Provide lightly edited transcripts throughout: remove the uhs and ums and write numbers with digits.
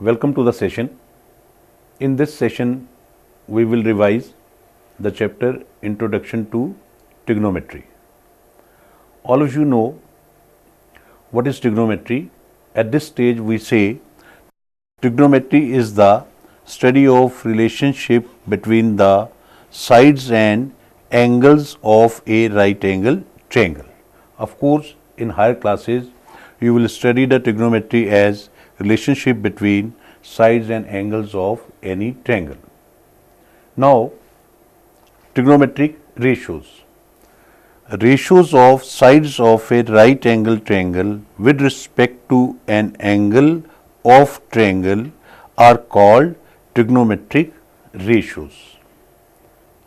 Welcome to the session. In this session, we will revise the chapter Introduction to Trigonometry. All of you know what is trigonometry. At this stage, we say trigonometry is the study of relationship between the sides and angles of a right angle triangle. Of course, in higher classes, you will study the trigonometry as relationship between sides and angles of any triangle. Now, trigonometric ratios. Ratios of sides of a right angle triangle with respect to an angle of triangle are called trigonometric ratios.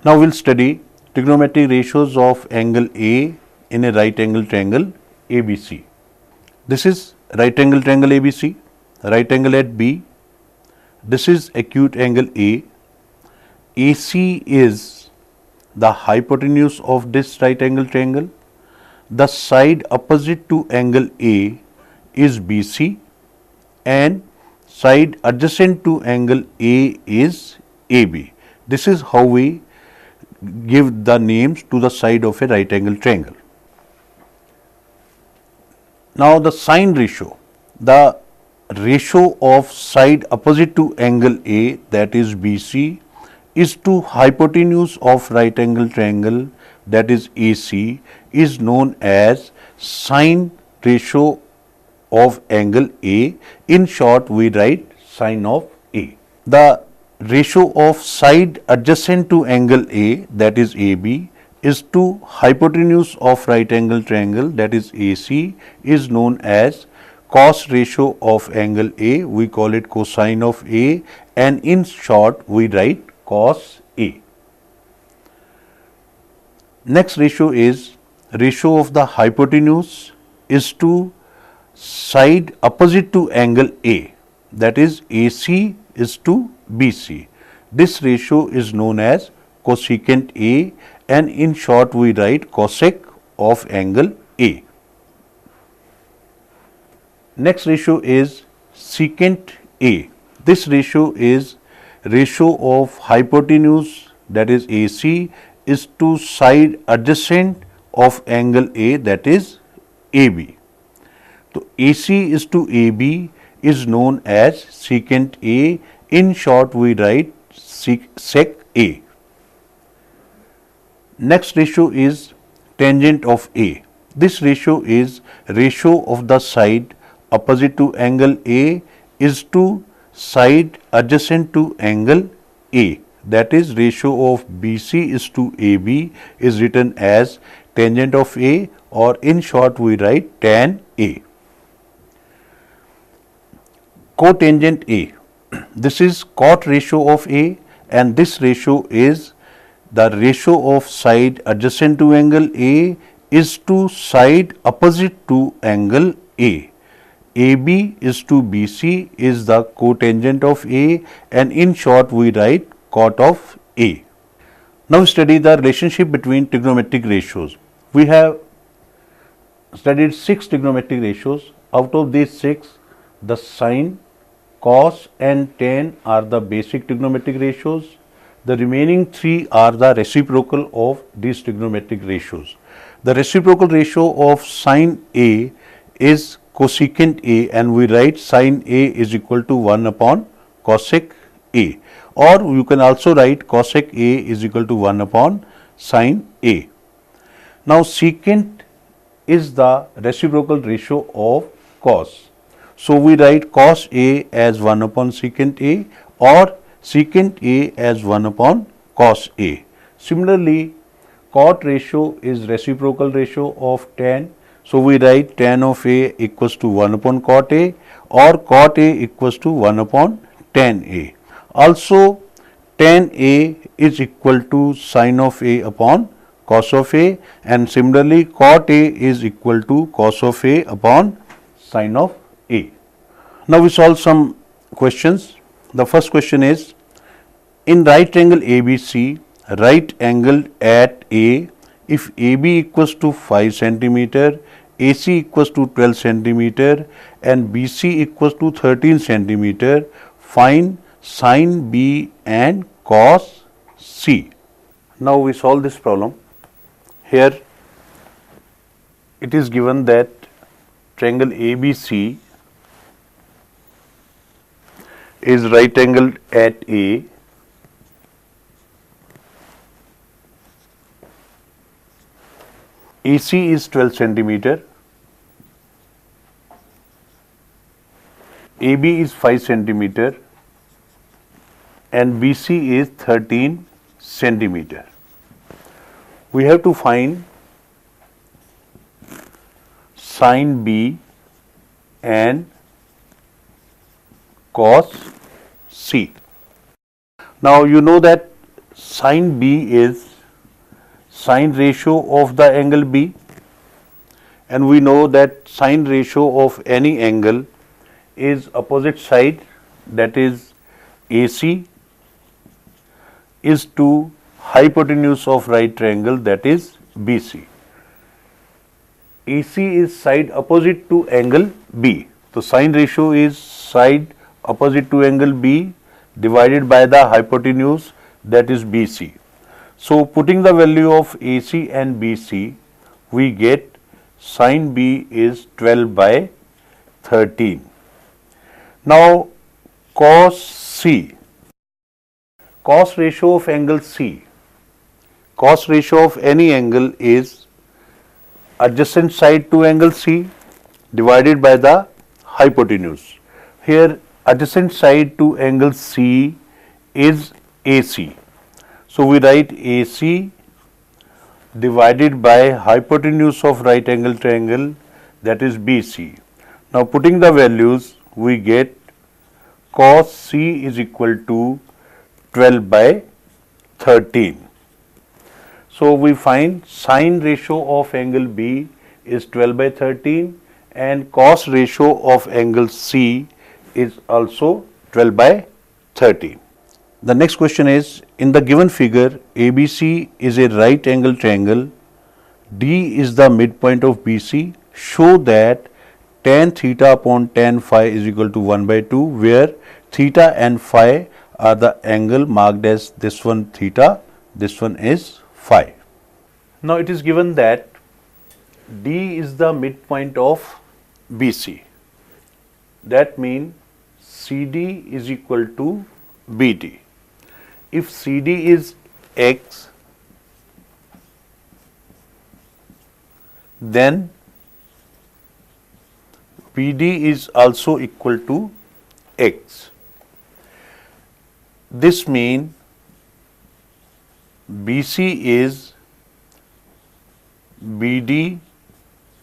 Now, we will study trigonometric ratios of angle A in a right angle triangle ABC. This is right angle triangle ABC, right angle at B. This is acute angle A. AC is the hypotenuse of this right angle triangle. The side opposite to angle A is BC and side adjacent to angle A is AB. This is how we give the names to the side of a right angle triangle. Now, the sine ratio, the ratio of side opposite to angle A, that is BC, is to hypotenuse of right angle triangle, that is AC, is known as sine ratio of angle A. In short, we write sine of A. The ratio of side adjacent to angle A, that is AB, is to hypotenuse of right angle triangle, that is AC, is known as cos ratio of angle A. We call it cosine of A, and in short we write cos A. Next ratio is ratio of the hypotenuse is to side opposite to angle A, that is AC is to BC. This ratio is known as cosecant A, and in short we write cosec of angle A. Next ratio is secant A. This ratio is ratio of hypotenuse, that is AC, is to side adjacent of angle A, that is AB. So, AC is to AB is known as secant A. In short, we write sec A. Next ratio is tangent of A. This ratio is ratio of the side opposite to angle A is to side adjacent to angle A. That is ratio of BC is to AB is written as tangent of A, or in short we write tan A. Cotangent A. This is cot ratio of A, and this ratio is the ratio of side adjacent to angle A is to side opposite to angle A. AB is to BC is the cotangent of A, and in short we write cot of A. Now study the relationship between trigonometric ratios. We have studied 6 trigonometric ratios. Out of these 6, the sine, cos and tan are the basic trigonometric ratios. The remaining 3 are the reciprocal of these trigonometric ratios. The reciprocal ratio of sine A is cosecant A, and we write sine A is equal to 1 upon cosec A, or you can also write cosec A is equal to 1 upon sine A. Now, secant is the reciprocal ratio of cos. So, we write cos A as 1 upon secant A, or secant A as 1 upon cos A. Similarly, cot ratio is reciprocal ratio of tan. So, we write tan of A equals to 1 upon cot A, or cot A equals to 1 upon tan A. Also, tan A is equal to sine of A upon cos of A, and similarly cot A is equal to cos of A upon sine of A. Now, we solve some questions. The first question is, in right angle ABC, right angle at A, if AB equals to 5 centimeter, AC equals to 12 centimeter and BC equals to 13 centimeter, find sin B and cos C. Now we solve this problem. Here it is given that triangle ABC is right angled at A, AC is 12 centimeter, AB is 5 centimeter and BC is 13 centimeter. We have to find sin B and cos C. Now you know that sin B is sine ratio of the angle B, and we know that sine ratio of any angle is opposite side, that is AC is to hypotenuse of right triangle, that is BC. AC is side opposite to angle B. So sine ratio is side opposite to angle B divided by the hypotenuse, that is BC. So putting the value of AC and BC, we get sin B is 12 by 13. Now cos C, cos ratio of angle C. Cos ratio of any angle is adjacent side to angle C divided by the hypotenuse. Here adjacent side to angle C is AC. So we write AC divided by hypotenuse of right angle triangle, that is BC. Now putting the values, we get cos C is equal to 12 by 13. So we find sine ratio of angle B is 12 by 13 and cos ratio of angle C is also 12 by 13. The next question is, in the given figure, ABC is a right angle triangle, D is the midpoint of BC, show that tan theta upon tan phi is equal to 1 by 2, where theta and phi are the angle marked as this one theta, this one is phi. Now it is given that D is the midpoint of BC. That means CD is equal to BD. If CD is X, then BD is also equal to X. This means BC is BD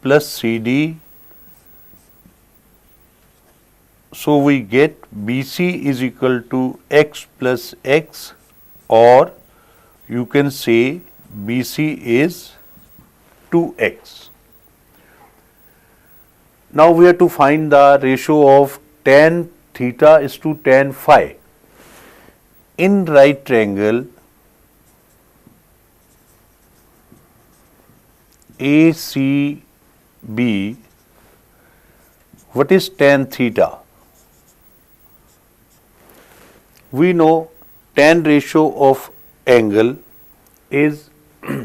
plus CD. So we get BC is equal to X plus X, or you can say BC is 2X. Now we have to find the ratio of tan theta is to tan phi. In right triangle ACB, what is tan theta? We know tan ratio of angle is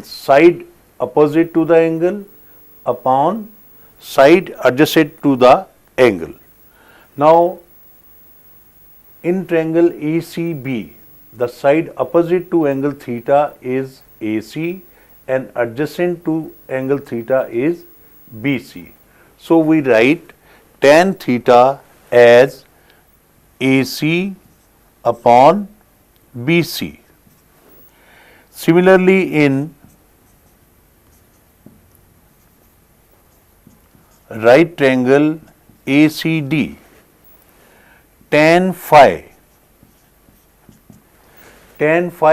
side opposite to the angle upon side adjacent to the angle. Now in triangle ACB, the side opposite to angle theta is AC and adjacent to angle theta is BC. So we write tan theta as AC upon BC. Similarly, in right triangle ACD, tan phi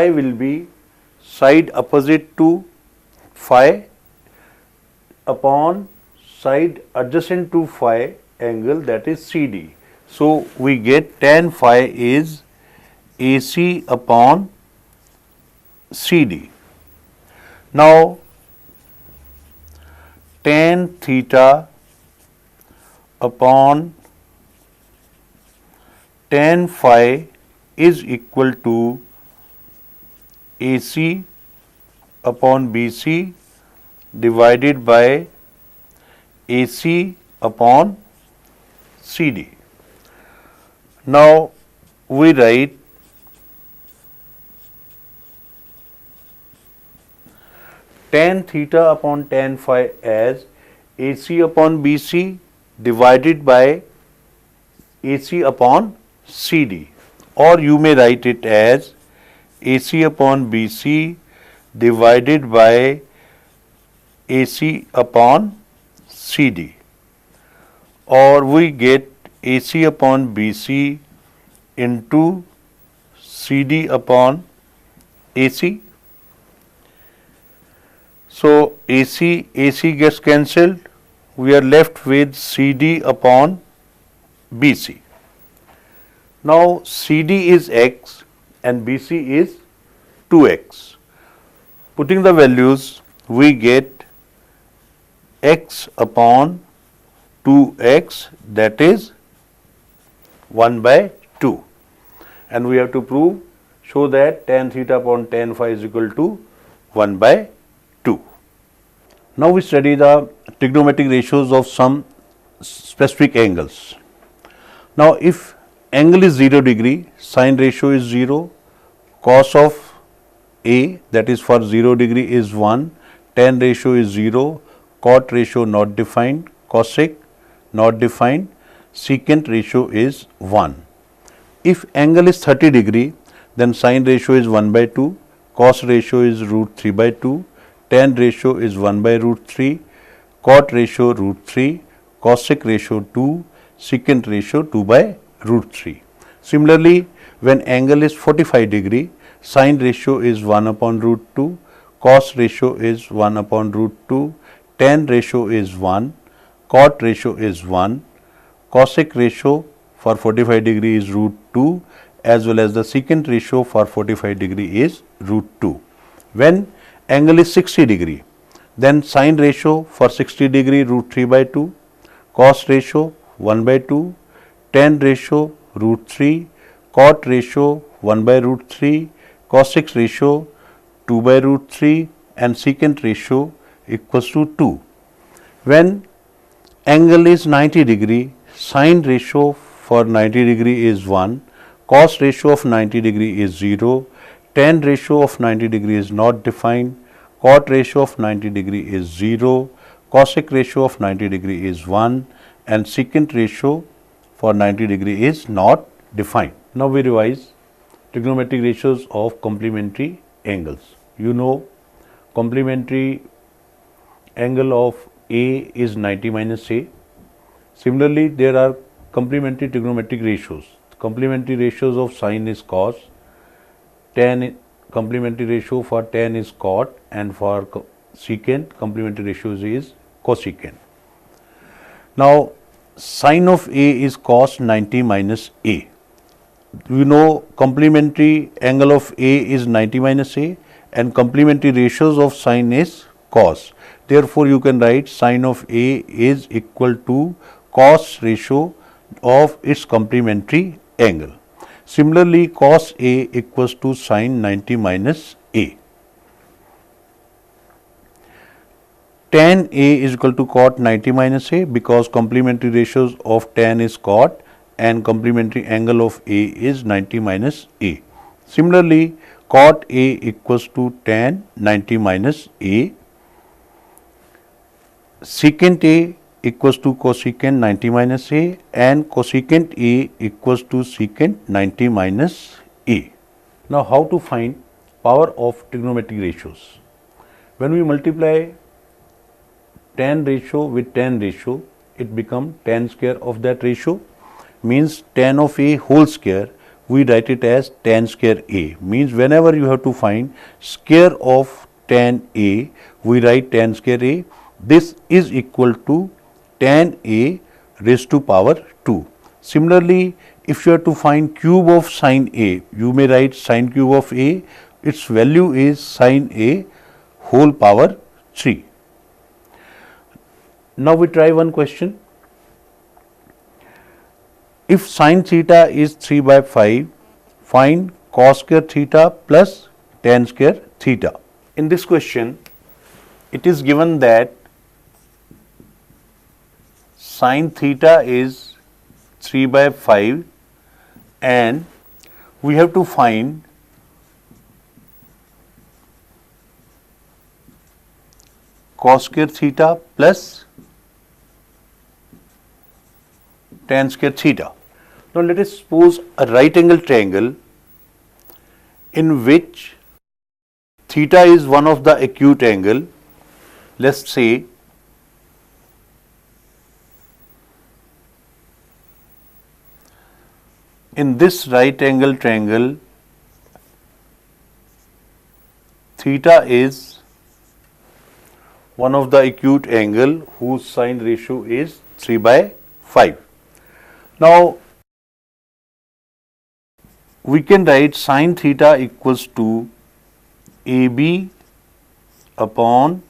will be side opposite to phi upon side adjacent to phi angle, that is CD. So we get tan phi is AC upon CD. Now tan theta upon tan phi is equal to AC upon BC divided by AC upon CD. Now we write tan theta upon tan phi as AC upon BC divided by AC upon CD, or you may write it as AC upon BC divided by AC upon CD, or we get AC upon BC into CD upon AC. So AC gets cancelled, we are left with CD upon BC. Now CD is X and BC is 2X. Putting the values, we get X upon 2X, that is 1 by 2. And we have to show that tan theta upon tan phi is equal to 1 by 2. Now we study the trigonometric ratios of some specific angles. Now if angle is 0 degree, sine ratio is 0, cos of A, that is for 0 degree, is 1, tan ratio is 0, cot ratio not defined, cosec not defined, secant ratio is 1. If angle is 30 degree, then sine ratio is 1 by 2, cos ratio is root 3 by 2, tan ratio is 1 by root 3, cot ratio root 3, cosec ratio 2, secant ratio 2 by root 3. Similarly, when angle is 45 degree, sine ratio is 1 upon root 2, cos ratio is 1 upon root 2, tan ratio is 1, cot ratio is 1, cosec ratio for 45 degree is root 2, as well as the secant ratio for 45 degree is root 2. When angle is 60 degree, then sine ratio for 60 degree root 3 by 2, cos ratio 1 by 2, tan ratio root 3, cot ratio 1 by root 3, cosec ratio 2 by root 3, and secant ratio equals to 2. When angle is 90 degree, sine ratio for 90 degree is 1, cos ratio of 90 degree is 0, tan ratio of 90 degree is not defined, cot ratio of 90 degree is 0, cosec ratio of 90 degree is 1, and secant ratio for 90 degree is not defined. Now we revise trigonometric ratios of complementary angles. You know, complementary angle of A is 90 minus A. Similarly, there are complementary trigonometric ratios. Complementary ratios of sine is cos, tan complementary ratio for tan is cot, and for secant complementary ratios is cosecant. Now sine of A is cos 90 minus A. You know, complementary angle of A is 90 minus A and complementary ratios of sine is cos. Therefore, you can write sine of A is equal to cos ratio of its complementary angle. Similarly, cos A equals to sine 90 minus A. Tan A is equal to cot 90 minus A because complementary ratios of tan is cot and complementary angle of A is 90 minus A. Similarly, cot A equals to tan 90 minus A. Secant A equals to cosecant 90 minus A, and cosecant A equals to secant 90 minus A. Now, how to find power of trigonometric ratios? When we multiply tan ratio with tan ratio, it becomes tan square of that ratio, means tan of A whole square, we write it as tan square A, means whenever you have to find square of tan A, we write tan square A. This is equal to tan A raised to power 2. Similarly, if you have to find cube of sine A, you may write sine cube of A, its value is sine A whole power 3. Now we try one question. If sin theta is 3 by 5, find cos square theta plus tan square theta. In this question, it is given that sin theta is 3 by 5 and we have to find cos square theta plus tan square theta. Now let us suppose a right angle triangle in which theta is one of the acute angle. Let's say in this right angle triangle theta is one of the acute angle whose sine ratio is 3 by 5. Now we can write sin theta equals to AB upon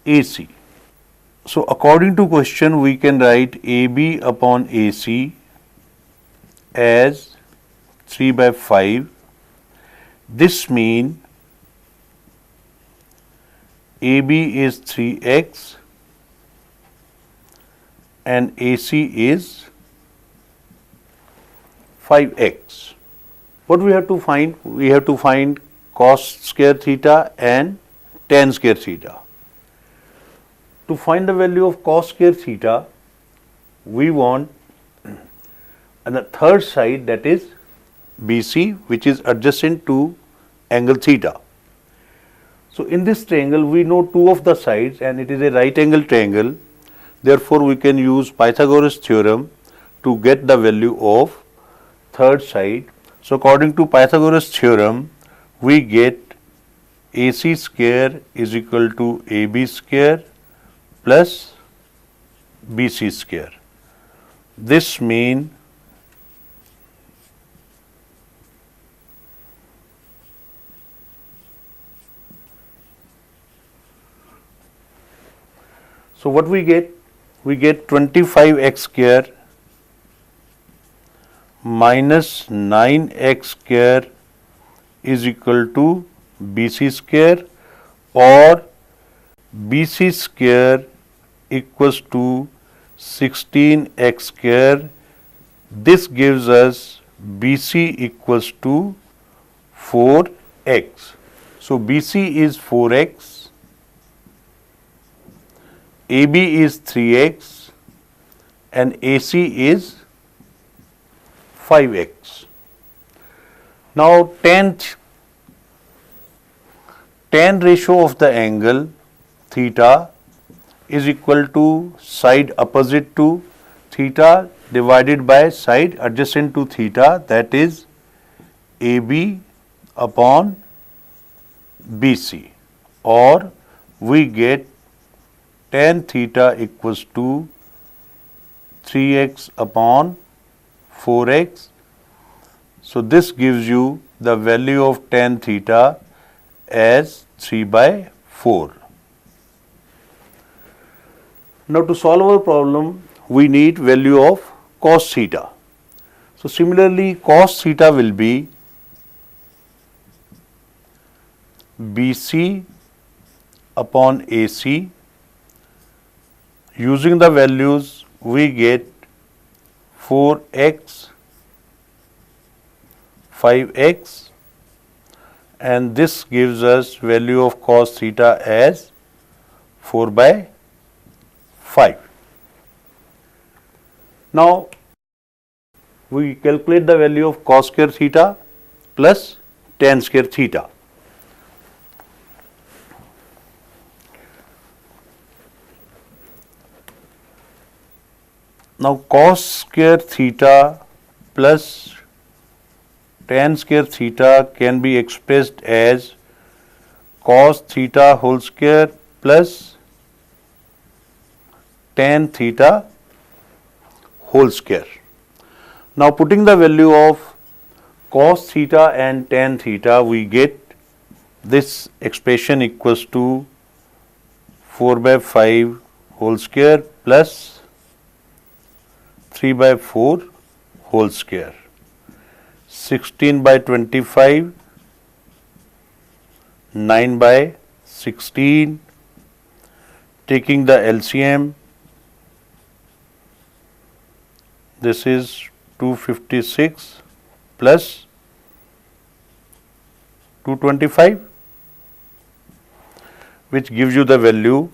AC. So according to question we can write AB upon AC as 3 by 5. This means AB is 3x and AC is 5x. What we have to find? We have to find cos square theta and tan square theta. To find the value of cos square theta, we want the third side, that is BC, which is adjacent to angle theta. So in this triangle we know two of the sides and it is a right angle triangle. Therefore we can use Pythagoras theorem to get the value of third side. So according to Pythagoras theorem we get AC square is equal to AB square plus BC square. This means so what we get? We get 25x square minus 9x square is equal to BC square, or BC square equals to 16x square. This gives us BC equals to 4x. So BC is 4x, AB is 3x and AC is 5x. Now tan ratio of the angle theta is equal to side opposite to theta divided by side adjacent to theta, that is AB upon BC, or we get tan theta equals to 3x upon 4x. So this gives you the value of tan theta as 3 by 4. Now to solve our problem we need value of cos theta. So similarly cos theta will be BC upon AC. Using the values we get 4x, 5x, and this gives us value of cos theta as 4 by 5. Now we calculate the value of cos square theta plus tan square theta. Now cos square theta plus tan square theta can be expressed as cos theta whole square plus tan theta whole square. Now putting the value of cos theta and tan theta, we get this expression equals to 4 by 5 whole square plus 3 by 4 whole square. 16 by 25, 9 by 16. Taking the LCM, this is 256 plus 225, which gives you the value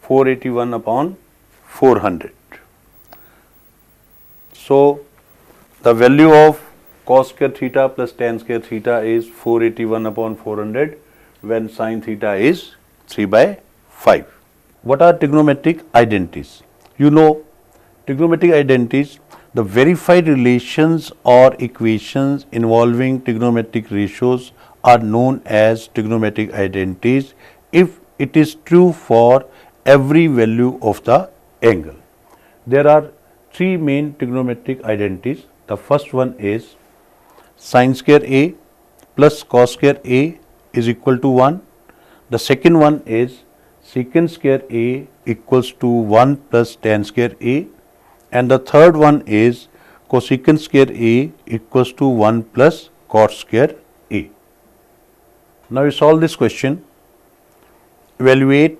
481 upon 400. So the value of cos square theta plus tan square theta is 481 upon 400 when sin theta is 3 by 5. What are trigonometric identities? You know trigonometric identities, the verified relations or equations involving trigonometric ratios are known as trigonometric identities if it is true for every value of the angle. There are three main trigonometric identities. The first one is sin square A plus cos square A is equal to 1. The second one is secant square A equals to 1 plus tan square A. And the third one is cosecant square A equals to 1 plus cot square A. Now we solve this question. Evaluate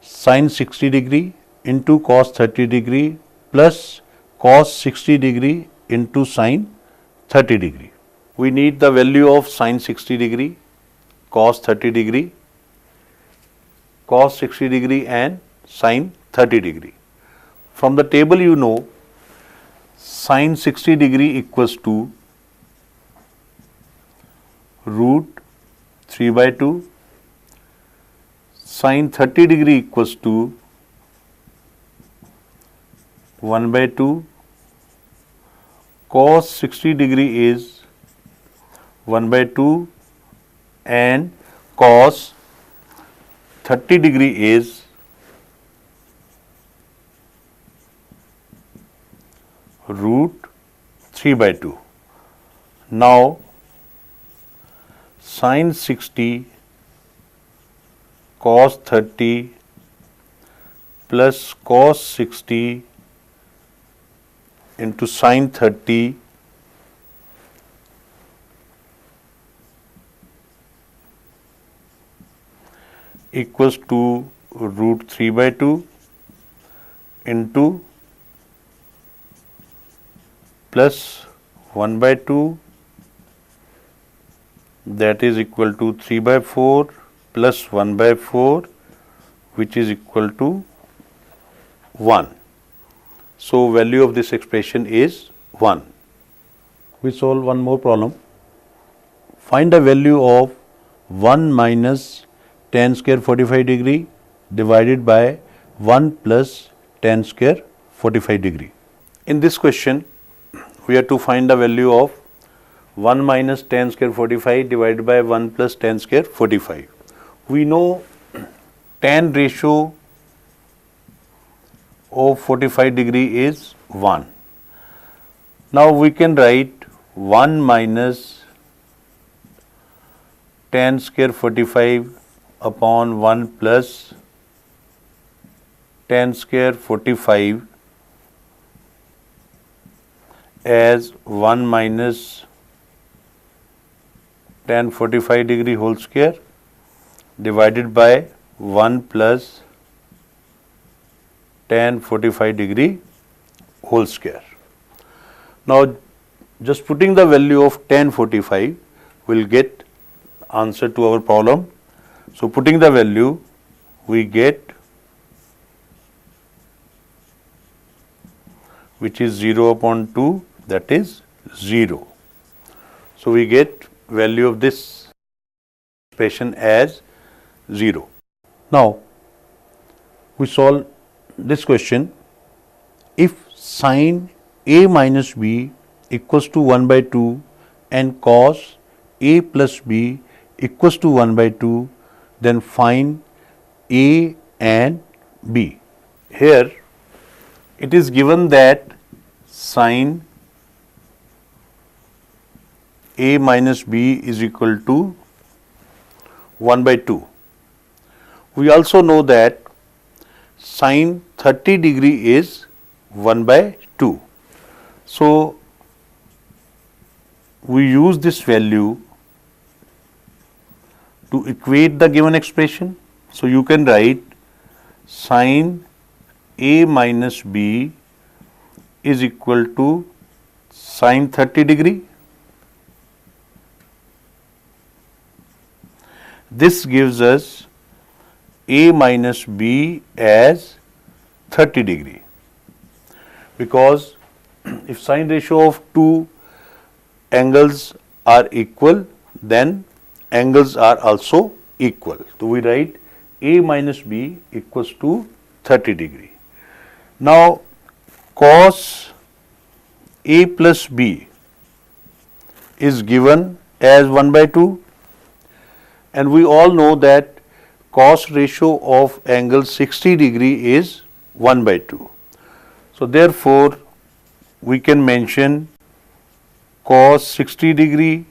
sin 60 degree into cos 30 degree plus cos 60 degree into sin 30 degree. We need the value of sin 60 degree, cos 30 degree, cos 60 degree and sin 30 degree. From the table you know sin 60 degree equals to root 3 by 2, sin 30 degree equals to 1 by 2, cos 60 degree is 1 by 2 and cos 30 degree is root 3 by 2. Now sin 60 cos 30 plus cos 60 into sin 30 equals to root 3 by 2 into plus 1 by 2, that is equal to 3 by 4 plus 1 by 4, which is equal to 1. So value of this expression is 1. We solve one more problem. Find the value of 1 minus tan square 45 degree divided by 1 plus tan square 45 degree. In this question, we are to find the value of 1 minus tan square 45 divided by 1 plus tan square 45. We know tan ratio of 45 degree is 1. Now we can write 1 minus tan square 45 upon 1 plus tan square 45 as 1 minus tan 45 degree whole square divided by 1 plus tan 45 degree whole square. Now just putting the value of tan 45 will get answer to our problem. So putting the value, we get which is 0 upon 2, that is 0. So we get value of this expression as 0. Now we solve this question. If sin A minus B equals to 1 by 2 and cos A plus B equals to 1 by 2, then find A and B. Here it is given that sin A minus B is equal to 1 by 2. We also know that sine 30 degree is 1 by 2. So, we use this value to equate the given expression. So, you can write sine A minus B is equal to sine 30 degree. This gives us A minus B as 30 degree, because if sine ratio of two angles are equal, then angles are also equal. So, we write A minus B equals to 30 degree. Now, cos A plus B is given as 1 by 2, and we all know that cos ratio of angle 60 degree is 1 by 2. So, therefore, we can mention cos 60 degree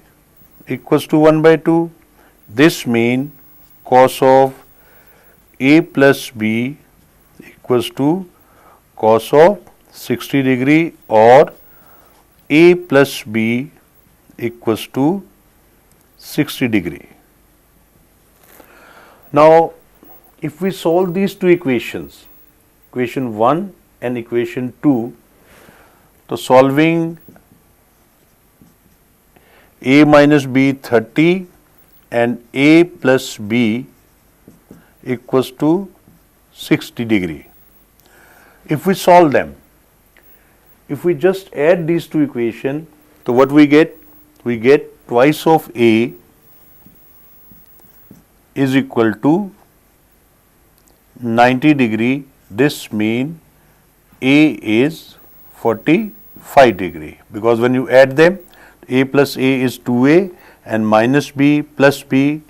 equals to 1 by 2. This means cos of A plus B equals to cos of 60 degree, or A plus B equals to 60 degree. Now, if we solve these two equations, equation 1 and equation 2, so solving A minus B 30 and A plus B equals to 60 degree. If we solve them, if we just add these two equations, so what we get? We get twice of A is equal to 90 degree. This means A is 45 degree, because when you add them, A plus A is 2A and minus B plus B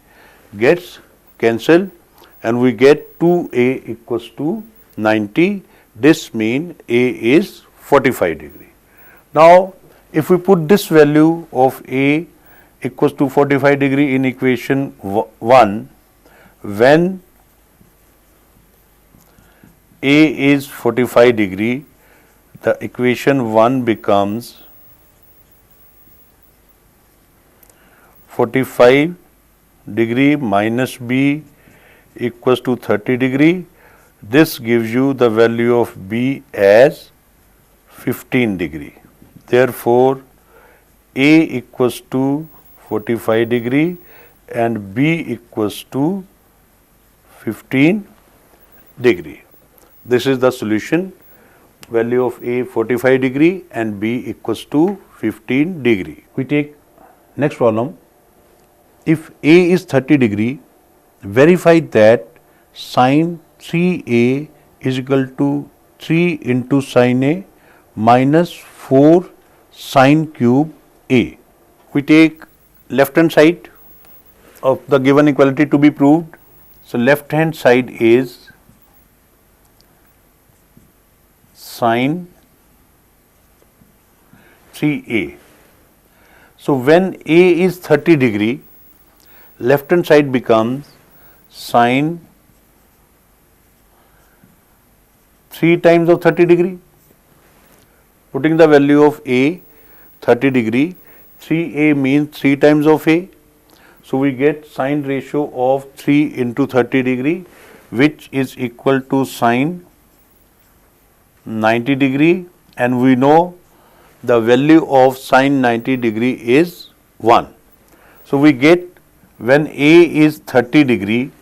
gets cancelled, and we get 2A equals to 90. This means A is 45 degree. Now, if we put this value of A equals to 45 degree in equation 1, when A is 45 degree, the equation 1 becomes 45 degree minus B equals to 30 degree. This gives you the value of B as 15 degree. Therefore, A equals to 45 degree and B equals to 15 degree. This is the solution. Value of A 45 degree and B equals to 15 degree. We take next problem. If A is 30 degree, verify that sine 3A is equal to 3 into sine A minus 4 sine cube A. We take left hand side of the given equality to be proved. So, left hand side is sine 3A. So, when A is 30 degree, left hand side becomes sine 3 times of 30 degree. Putting the value of A 30 degree, 3A means 3 times of A. So, we get sine ratio of 3 into 30 degree, which is equal to sine 90 degree, and we know the value of sine 90 degree is 1. So, we get when A is 30 degree,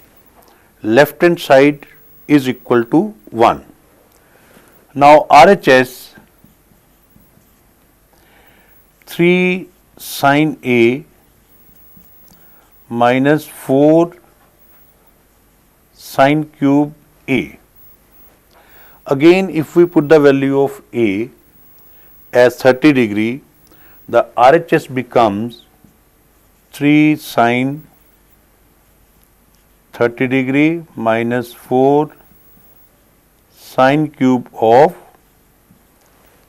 left hand side is equal to 1. Now, RHS 3 sine A minus 4 sine cube A. Again, if we put the value of A as 30 degree, the RHS becomes 3 sine 30 degree minus 4 sine cube of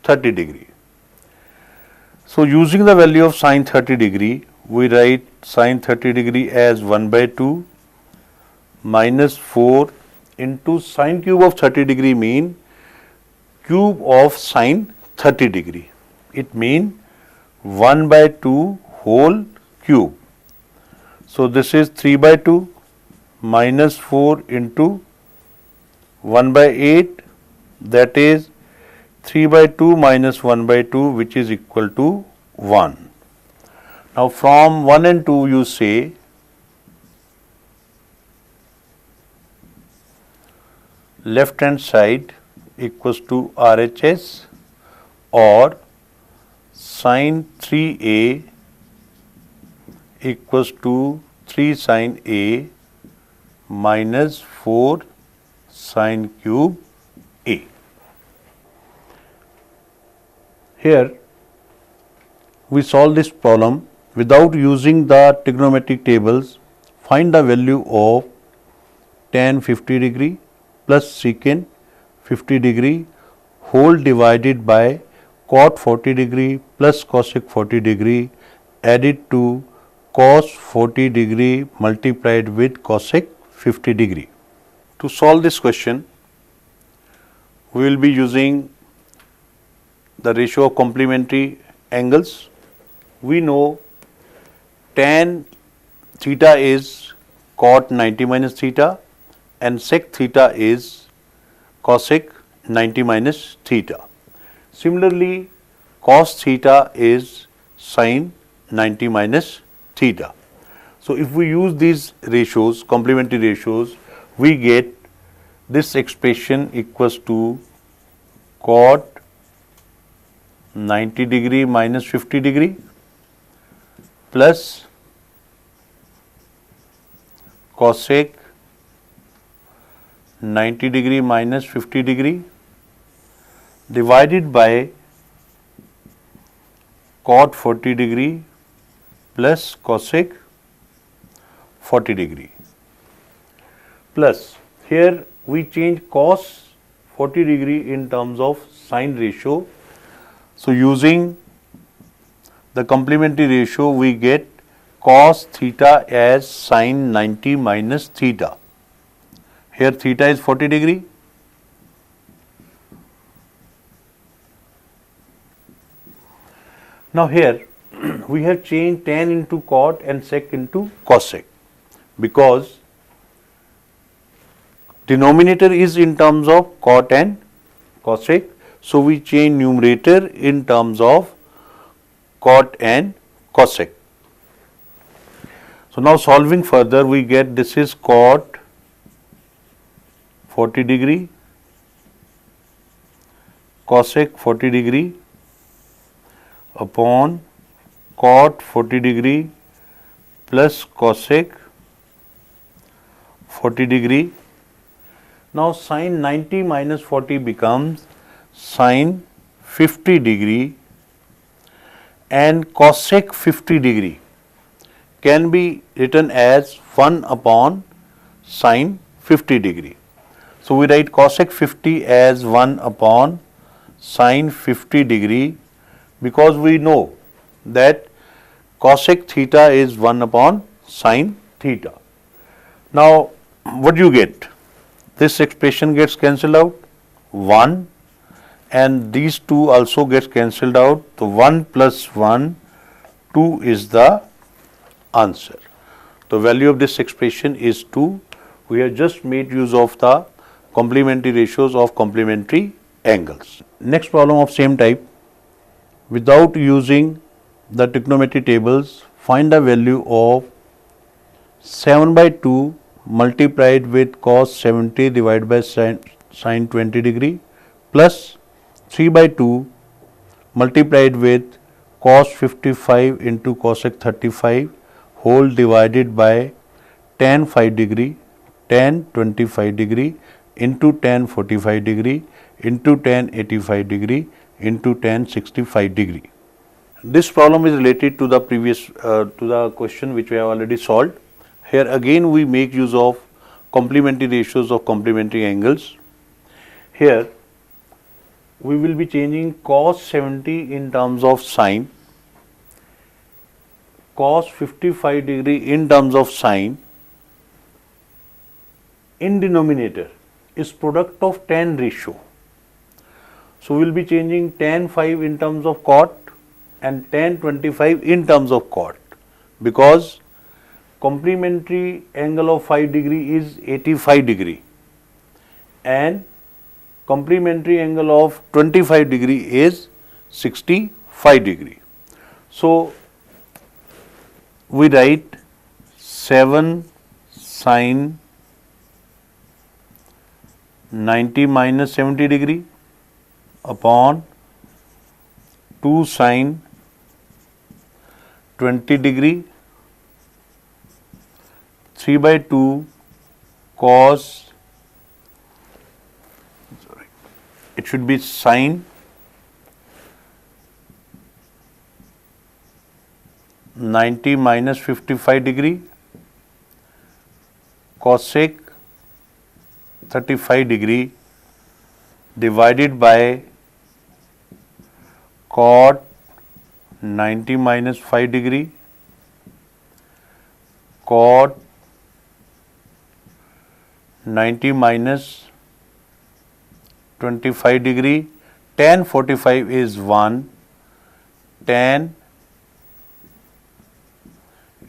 30 degree. So using the value of sine 30 degree, we write sine 30 degree as 1 by 2 minus 4 into sine cube of 30 degree mean cube of sine 30 degree. It means 1 by 2 whole cube. So this is 3 by 2 minus 4 into 1 by 8, that is 3 by 2 minus 1 by 2, which is equal to 1. Now from 1 and 2 you say left hand side equals to RHS or sine 3A equals to 3 sine A minus 4 sine cube A. Here we solve this problem without using the trigonometric tables. Find the value of tan 50 degree plus secant 50 degree whole divided by cot 40 degree plus cosec 40 degree added to cos 40 degree multiplied with cosec 50 degree. To solve this question, we will be using the ratio of complementary angles. We know tan theta is cot 90 minus theta and sec theta is cosec 90 minus theta. Similarly, cos theta is sin 90 minus theta. So if we use these ratios, complementary ratios, we get this expression equals to cot 90 degree minus 50 degree plus cosec 90 degree minus 50 degree divided by cot 40 degree plus cosec 40 degree plus here we change cos 40 degree in terms of sine ratio. So using the complementary ratio we get cos theta as sine 90 minus theta. Here theta is 40 degree. Now here we have changed tan into cot and sec into cosec because denominator is in terms of cot and cosec. So we change numerator in terms of cot and cosec. So now solving further we get this is cot 40 degree cosec 40 degree upon cot 40 degree plus cosec 40 degree. Now sin 90 minus 40 becomes sin 50 degree and cosec 50 degree can be written as 1 upon sin 50 degree. So we write cosec 50 as 1 upon sin 50 degree because we know that cosec theta is 1 upon sin theta. Now what do you get? This expression gets cancelled out 1 and these two also gets cancelled out. So 1 plus 1 2 is the answer. The value of this expression is 2. We have just made use of the complementary ratios of complementary angles. Next problem of same type. Without using the trigonometry tables, find the value of 7 by 2 multiplied with cos 70 divided by sin 20 degree plus 3 by 2 multiplied with cos 55 into cosec 35 whole divided by tan 5 degree, tan 25 degree into tan 45 degree into tan 85 degree into tan 65 degree. This problem is related to the previous to the question which we have already solved. Here again we make use of complementary ratios of complementary angles. Here we will be changing cos 70 in terms of sine cos 55 degree in terms of sine in denominator is product of tan ratio. So we will be changing tan 5 in terms of cot and tan 25 in terms of cot, because complementary angle of 5 degree is 85 degree and complementary angle of 25 degree is 65 degree. So we write 7 sine 90 minus 70 degree upon 2 sine 20 degree 3 by 2 cos, it should be sine 90 minus 55 degree cosec 35 degree divided by cot 90 minus 5 degree cot 90 minus 25 degree. Tan 45 is 1, tan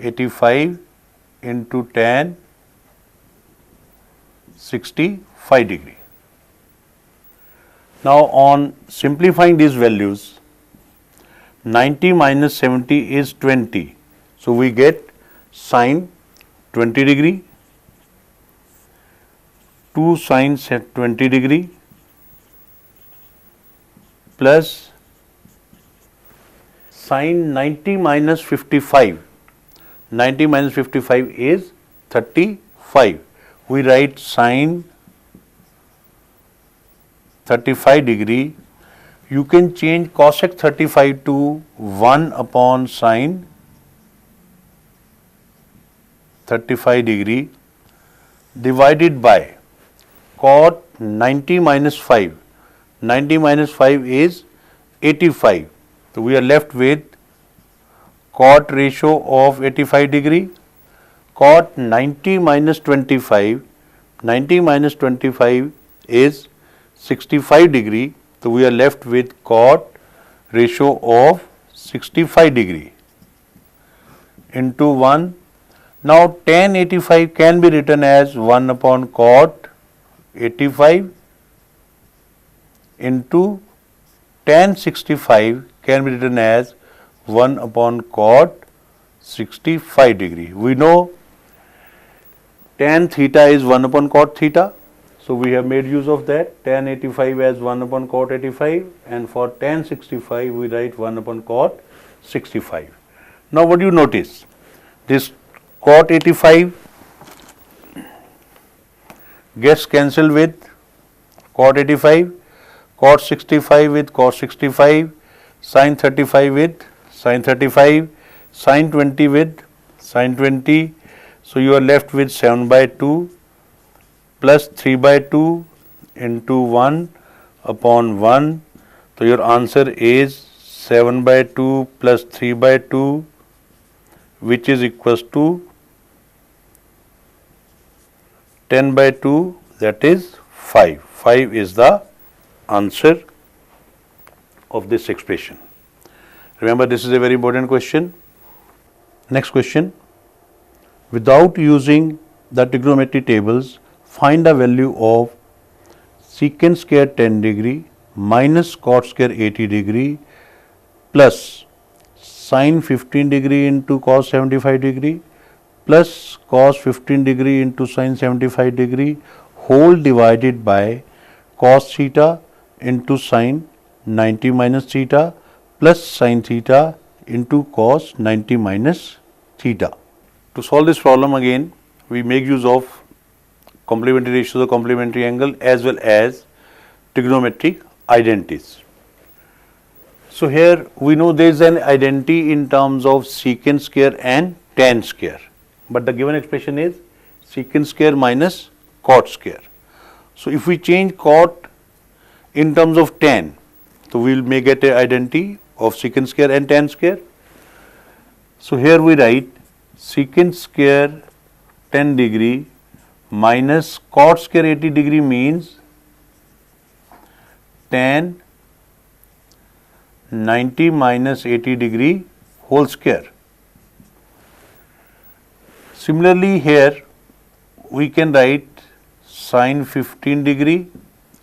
85 into tan 65 degree. Now on simplifying these values, 90 minus 70 is 20. So we get sine 20 degree, 2 sine 20 degree plus sine 90 minus 55. 90 minus 55 is 35. We write sine 35 degree. You can change cosec 35 to 1 upon sine 35 degree divided by cot 90 minus 5. 90 minus 5 is 85. So we are left with cot ratio of 85 degree. Cot 90 minus 25. 90 minus 25 is 65 degree. So we are left with cot ratio of 65 degree into 1. Now tan 85 can be written as 1 upon cot 85 into tan 65 can be written as 1 upon cot 65 degree. We know tan theta is 1 upon cot theta. So we have made use of that, tan 85 as 1 upon cot 85, and for tan 65 we write 1 upon cot 65. Now what do you notice? This cot 85 gets cancelled with cot 85, cot 65 with cot 65, sin 35 with sin 35, sin 20 with sin 20. So you are left with 7 by 2 plus 3 by 2 into 1 upon 1. So your answer is 7 by 2 plus 3 by 2, which is equals to 10 by 2, that is 5. 5 is the answer of this expression. Remember, this is a very important question. Next question. Without using the trigonometry tables, find the value of secant square 10 degree minus cot square 80 degree plus sin 15 degree into cos 75 degree plus cos 15 degree into sin 75 degree whole divided by cos theta into sin 90 minus theta plus sin theta into cos 90 minus theta. To solve this problem again, we make use of complementary ratios of complementary angle as well as trigonometric identities. So here we know there is an identity in terms of secant square and tan square, but the given expression is secant square minus cot square. So if we change cot in terms of tan, so we will make it an identity of secant square and tan square. So here we write secant square 10 degree minus cot square 80 degree means tan 90 minus 80 degree whole square. Similarly here we can write sin 15 degree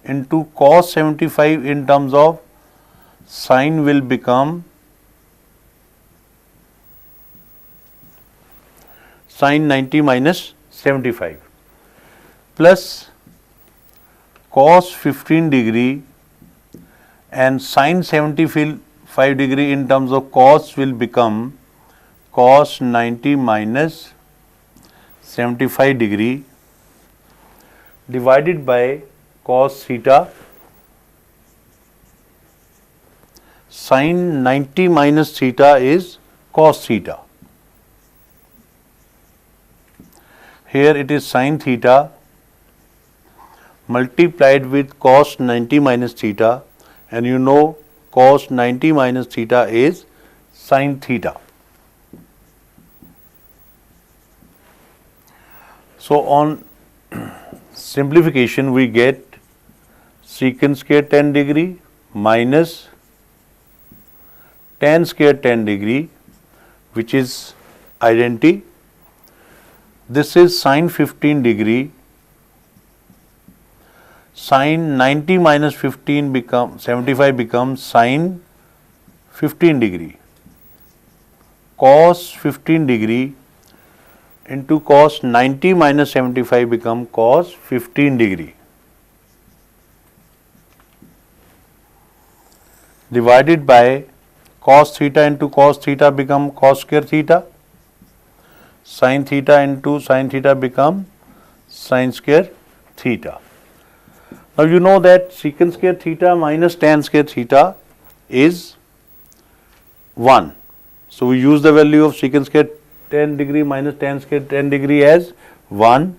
into cos 75 in terms of sin will become sin 90 minus 75 plus cos 15 degree and sin 75 degree in terms of cos will become cos 90 minus 75 degree divided by cos theta. Sin 90 minus theta is cos theta. Here it is sin theta multiplied with cos 90 minus theta, and you know cos 90 minus theta is sin theta. So on simplification we get secant square 10 degree minus tan square 10 degree, which is identity. This is sin 15 degree. Sin 90 minus 15 becomes 75 becomes sin 15 degree. Cos 15 degree into cos 90 minus 75 become cos 15 degree. Divided by cos theta into cos theta become cos square theta. Sin theta into sin theta become sin square theta. Now you know that secant square theta minus tan square theta is 1. So we use the value of secant square 10 degree minus tan square 10 degree as 1.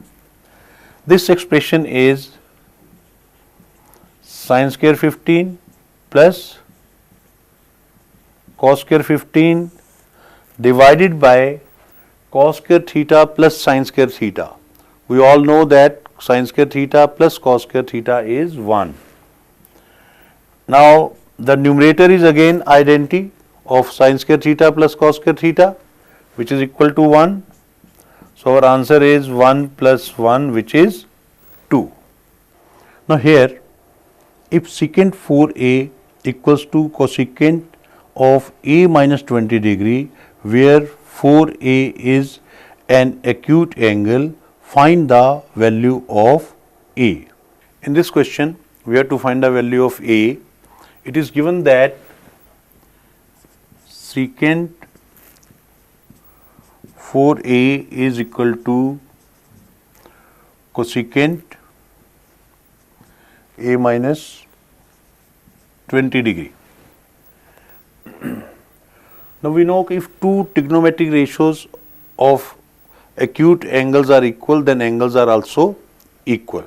This expression is sin square 15 plus cos square 15 divided by cos square theta plus sin square theta. We all know that sin square theta plus cos square theta is 1. Now the numerator is again identity of sin square theta plus cos square theta, which is equal to 1. So our answer is 1 plus 1, which is 2. Now here, if secant 4a equals to cosecant of a minus 20 degree, where 4a is an acute angle, find the value of a. In this question, we have to find the value of a. It is given that secant 4a is equal to cosecant a minus 20 degree. Now we know if two trigonometric ratios of acute angles are equal, then angles are also equal.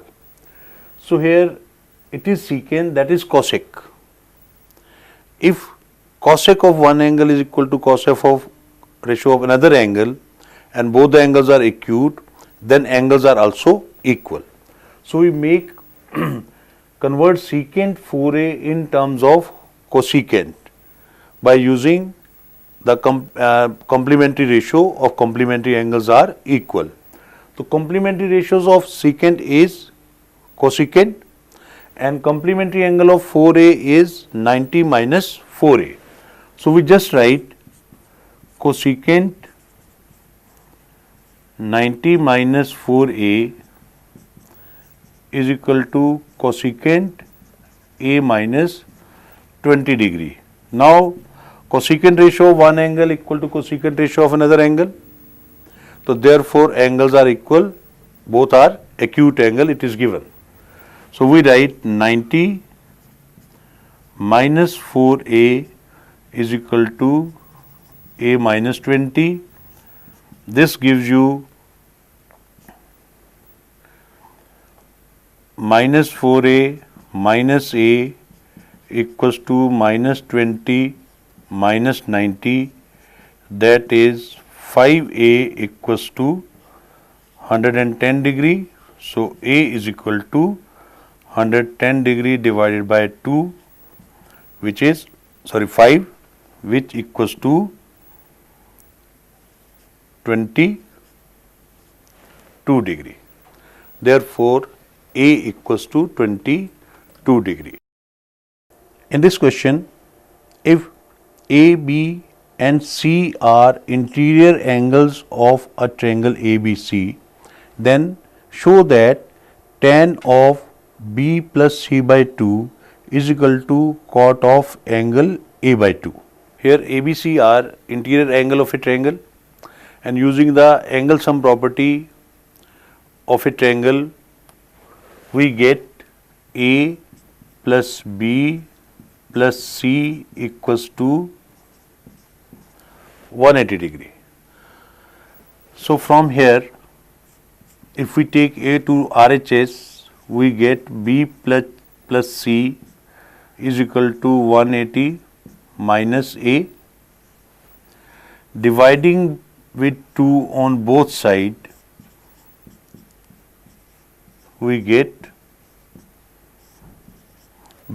So here it is secant, that is cosec. If cosec of one angle is equal to cosec of ratio of another angle and both the angles are acute, then angles are also equal. So we make convert secant 4a in terms of cosecant by using the complementary ratio of complementary angles are equal. So complementary ratios of secant is cosecant and complementary angle of 4a is 90 minus 4a. So we just write cosecant 90 minus 4a is equal to cosecant a minus 20 degree. Now cosecant ratio of one angle equal to cosecant ratio of another angle. So therefore angles are equal, both are acute angle, it is given. So we write 90 minus 4a is equal to a minus 20. This gives you minus 4a minus a equals to minus 20 minus 90, that is 5A equals to 110 degree. So A is equal to 110 degree divided by 2, which is 5, which equals to 22 degree. Therefore, A equals to 22 degree. In this question, if A, B and C are interior angles of a triangle ABC, then show that tan of B plus C by 2 is equal to cot of angle A by 2. Here ABC are interior angle of a triangle, and using the angle sum property of a triangle, we get A plus B plus C equals to 180 degree. So from here, if we take A to RHS, we get B plus C is equal to 180 minus A. Dividing with 2 on both sides, we get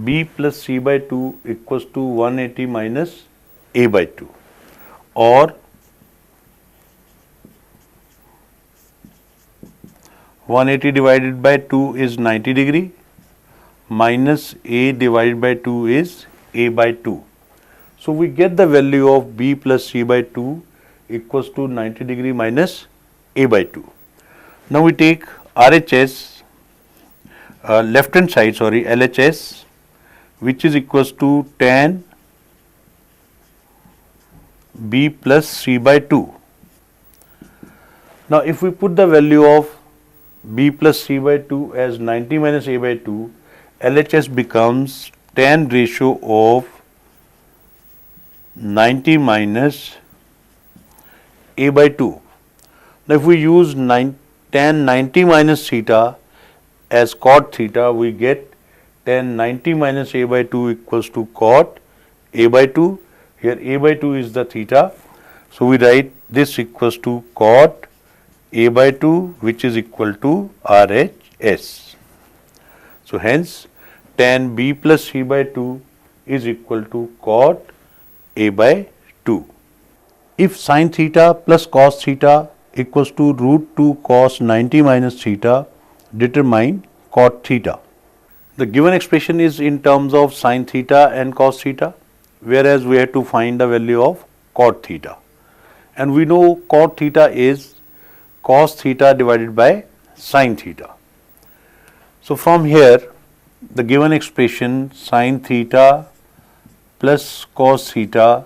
B plus C by 2 equals to 180 minus A by 2, or 180 divided by 2 is 90 degree, minus A divided by 2 is A by 2. So we get the value of B plus C by 2 equals to 90 degree minus A by 2. Now we take RHS, left hand side, LHS, which is equals to tan B plus C by 2. Now if we put the value of B plus C by 2 as 90 minus A by 2, LHS becomes tan ratio of 90 minus A by 2. Now if we use tan 90 minus theta as cot theta, we get tan 90 minus A by 2 equals to cot A by 2. Here A by 2 is the theta. So we write this equals to cot A by 2, which is equal to RHS. So hence tan B plus C by 2 is equal to cot A by 2. If sin theta plus cos theta equals to root 2 cos 90 minus theta, determine cot theta. The given expression is in terms of sin theta and cos theta, whereas we have to find the value of cot theta. And we know cot theta is cos theta divided by sin theta. So from here, the given expression sin theta plus cos theta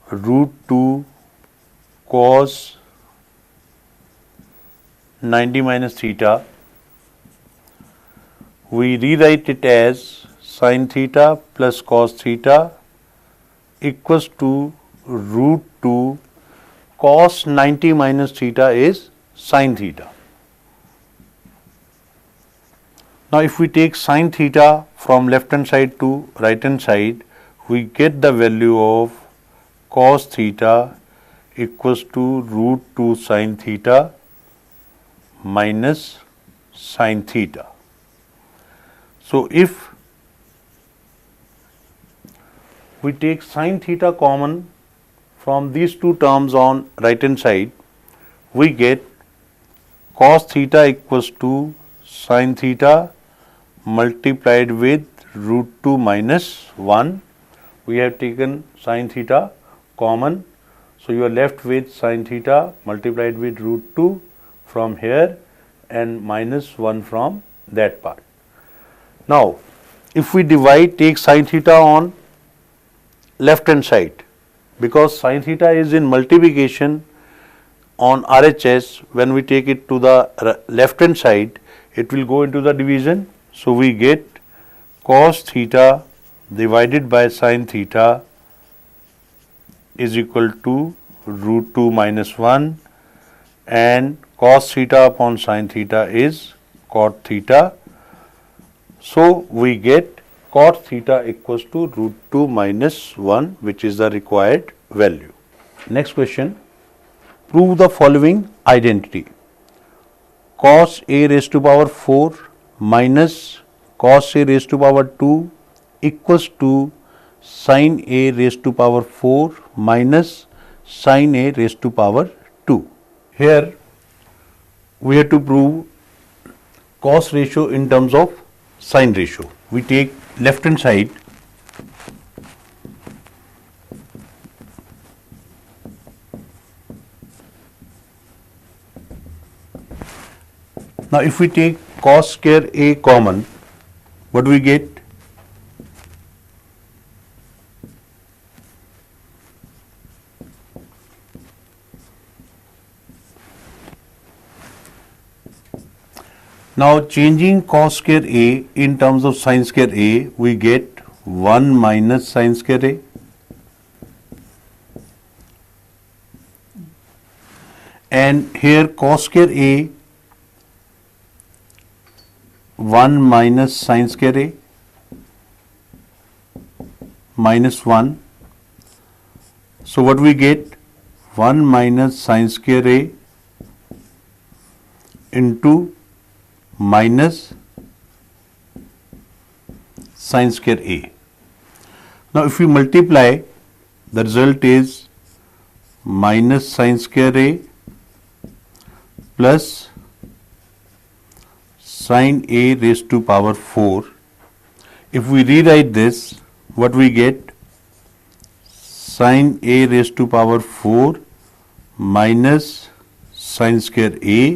root 2 cos 90 minus theta, we rewrite it as sin theta plus cos theta equals to root 2 cos 90 minus theta is sin theta. Now if we take sin theta from left hand side to right hand side, we get the value of cos theta equals to root 2 sin theta minus sin theta. So if we take sin theta common from these two terms on right hand side, we get cos theta equals to sin theta multiplied with root 2 minus 1. We have taken sin theta common, so you are left with sin theta multiplied with root 2 from here and minus 1 from that part. Now if we take sin theta on left hand side, because sin theta is in multiplication on RHS, when we take it to the left hand side, it will go into the division. So we get cos theta divided by sin theta is equal to root 2 minus 1, and cos theta upon sin theta is cot theta. So we get cot theta equals to root 2 minus 1, which is the required value. Next question. Prove the following identity. Cos a raised to power 4 minus cos a raised to power 2 equals to sin a raised to power 4 minus sin a raised to power 2. Here we have to prove cos ratio in terms of sin ratio. We take left hand side. Now if we take cos square a common, what do we get? Now changing cos square a in terms of sin square a, we get 1 minus sin square a. And here cos square a 1 minus sin square a minus 1. So what we get? 1 minus sin square a into minus sin square a. Now if we multiply, the result is minus sin square a plus sin a raised to power 4. If we rewrite this, what we get? Sin a raised to power 4 minus sin square a,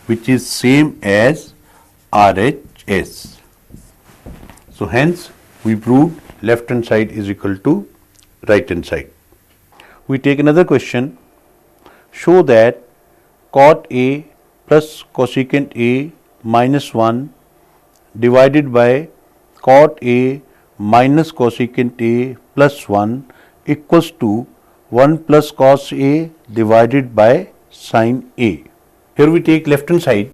which is same as RHS. So hence we proved left hand side is equal to right hand side. We take another question. Show that cot A plus cosecant A minus 1 divided by cot A minus cosecant A plus 1 equals to 1 plus cos A divided by sin A. Here we take left hand side.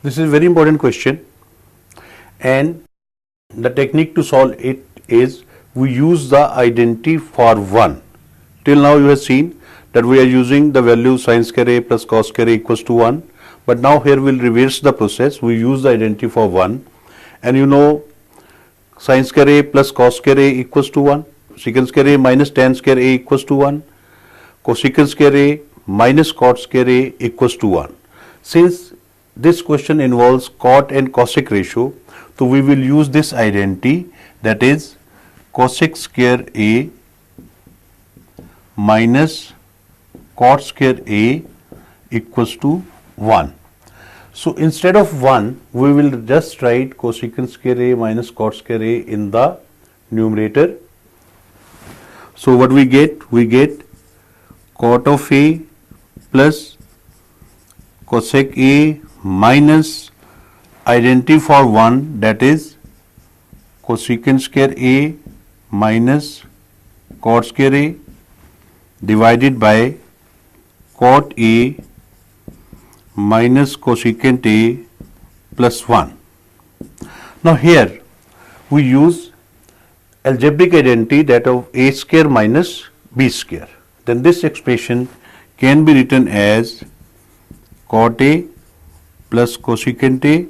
This is a very important question, and the technique to solve it is we use the identity for 1. Till now you have seen that we are using the value sin square a plus cos square a equals to 1, but now here we will reverse the process. We use the identity for 1, and you know sin square a plus cos square a equals to 1, secant square a minus tan square a equals to 1, cosecant square a minus cot square a equals to 1. Since this question involves cot and cosec ratio, so we will use this identity, that is cosec square a minus cot square a equals to 1. So instead of 1, we will just write cosecant square a minus cot square a in the numerator. So what we get? We get cot of a plus cosec a minus identity for 1, that is cosecant square a minus cot square a divided by cot a minus cosecant a plus 1. Now here we use algebraic identity, that of a square minus b square. Then this expression can be written as cot a plus cosecant a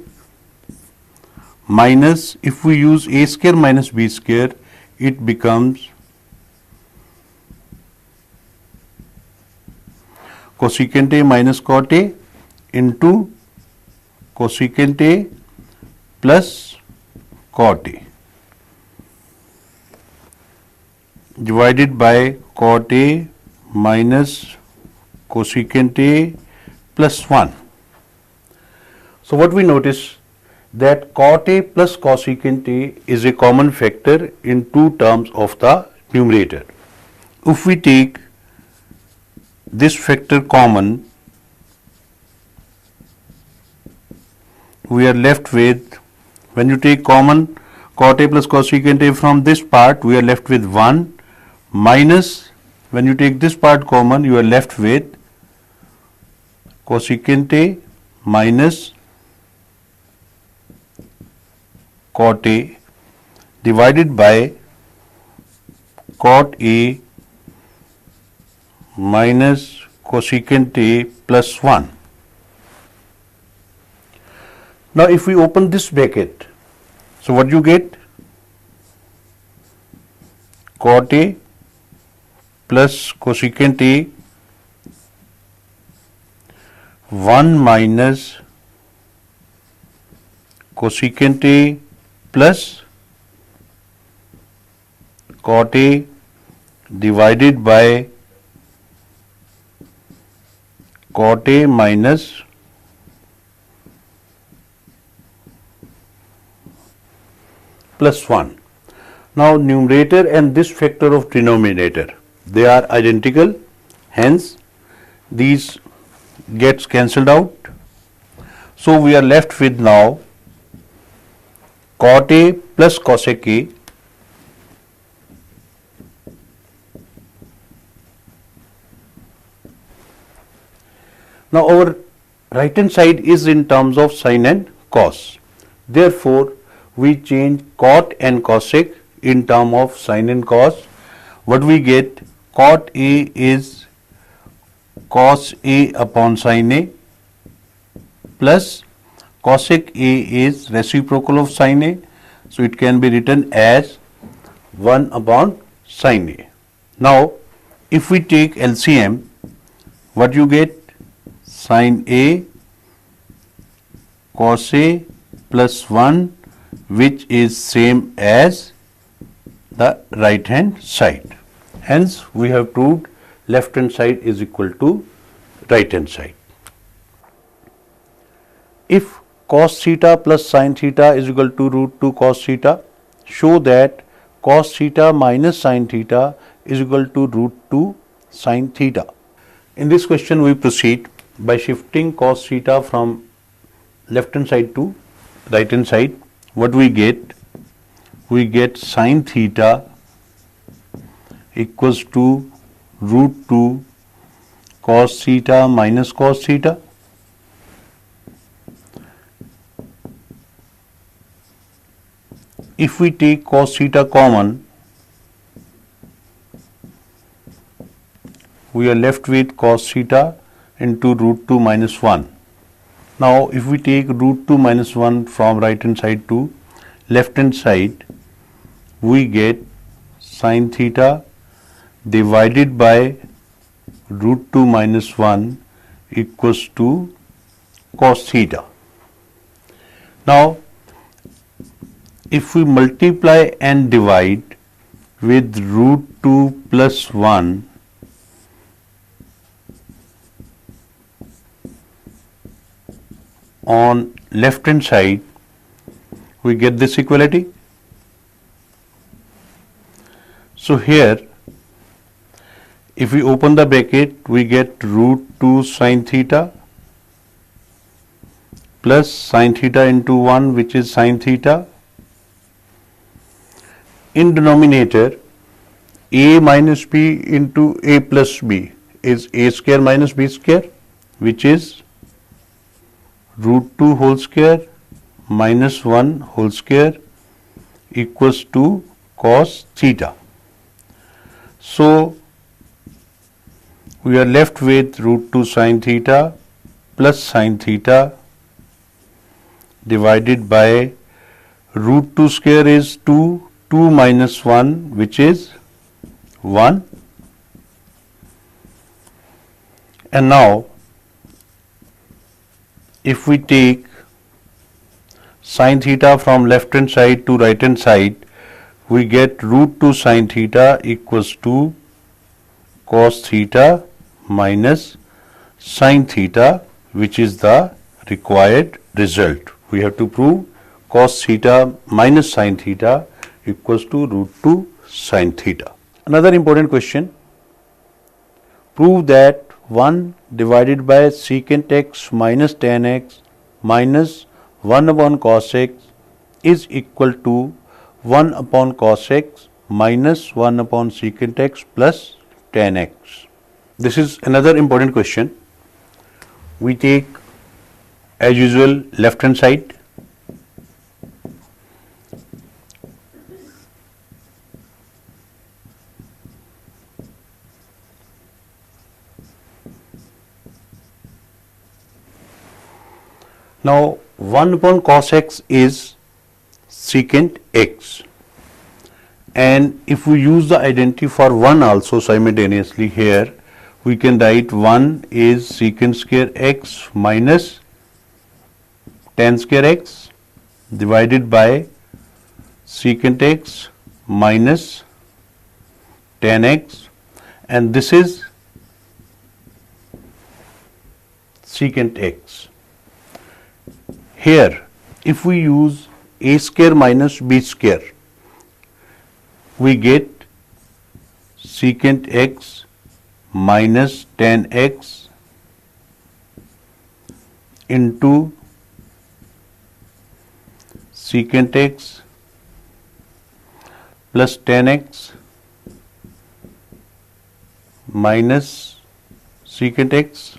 minus, if we use a square minus b square, it becomes cosecant a minus cot a into cosecant a plus cot a divided by cot a minus cosecant a plus 1. So what we notice, that cot a plus cosecant a is a common factor in two terms of the numerator. If we take this factor common, we are left with, when you take common cot a plus cosecant a from this part, we are left with 1 minus, when you take this part common, you are left with cosecant A minus cot A divided by cot A minus cosecant A plus 1. Now if we open this bracket, so what you get? Cot A plus cosecant A 1 minus cosecant A plus cot A divided by cot A minus plus 1. Now numerator and this factor of denominator, they are identical, hence these gets cancelled out. So we are left with now cot A plus cosec A now our right hand side is in terms of sin and cos. Therefore, we change cot and cosec in term of sin and cos. What we get? Cot A is cos A upon sin A plus cosec A is reciprocal of sin A. So it can be written as 1 upon sin A. Now if we take LCM, what you get? Sin A cos A plus 1, which is same as the right hand side. Hence we have proved left hand side is equal to right hand side. If cos theta plus sin theta is equal to root 2 cos theta, show that cos theta minus sin theta is equal to root 2 sin theta. In this question we proceed by shifting cos theta from left hand side to right hand side. What we get? We get sin theta equals to root 2 cos theta minus cos theta. If we take cos theta common, we are left with cos theta into root 2 minus 1. Now if we take root 2 minus 1 from right hand side to left hand side, we get sin theta divided by root 2 minus 1 equals to cos theta. Now if we multiply and divide with root 2 plus 1, on left hand side, we get this equality. So here, if we open the bracket, we get root 2 sin theta plus sin theta into 1, which is sin theta. In denominator, a minus b into a plus b is a square minus b square, which is root 2 whole square minus 1 whole square equals to cos theta. So we are left with root 2 sin theta plus sin theta divided by root 2 square is 2, 2 minus 1, which is 1. And now if we take sin theta from left hand side to right hand side, we get root 2 sin theta equals to cos theta minus sin theta, which is the required result. We have to prove cos theta minus sin theta equals to root 2 sin theta. Another important question, prove that 1 divided by secant x minus tan x minus 1 upon cos x is equal to 1 upon cos x minus 1 upon secant x plus tan x. This is another important question. We take as usual left hand side. Now 1 upon cos x is secant x, and if we use the identity for 1 also simultaneously here, we can write 1 is secant square x minus tan square x divided by secant x minus tan x, and this is secant x. Here, if we use a square minus b square, we get secant x minus tan x into secant x plus tan x minus secant x.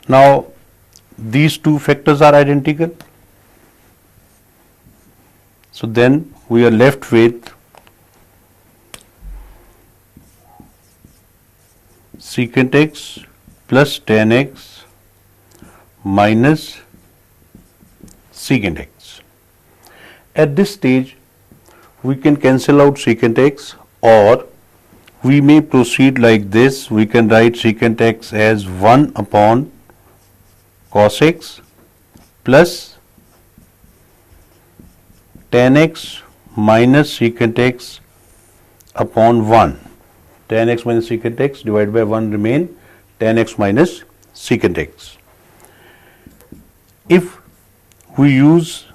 Now these two factors are identical, so then we are left with secant x plus tan x minus secant x. At this stage we can cancel out secant x, or we may proceed like this. We can write secant x as 1 upon cos x plus tan x minus secant x upon 1. Tan x minus secant x divided by 1 remain tan x minus secant x. If we use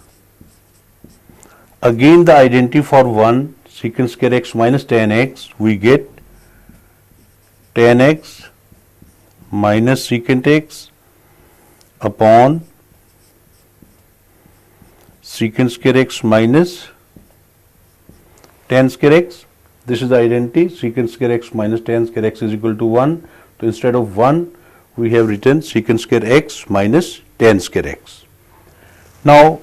again the identity for 1 secant square x minus tan x, we get tan x minus secant x upon secant square x minus tan square x. This is the identity. Secant square x minus tan square x is equal to 1. So instead of 1, we have written secant square x minus tan square x. Now